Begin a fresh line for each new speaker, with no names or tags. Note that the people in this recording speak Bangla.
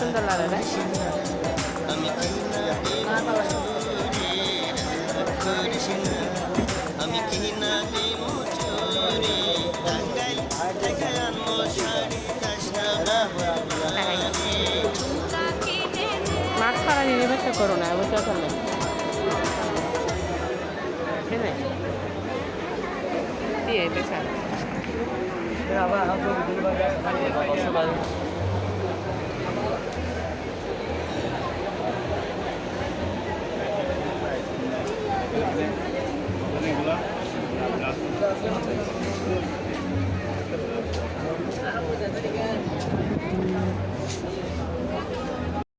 সুন্দর লাগে না? মাস্ক ছাড়া নিরাপত্তা করো না, বুঝতে পারলেন? ঠিক আছে দিয়ে পেশা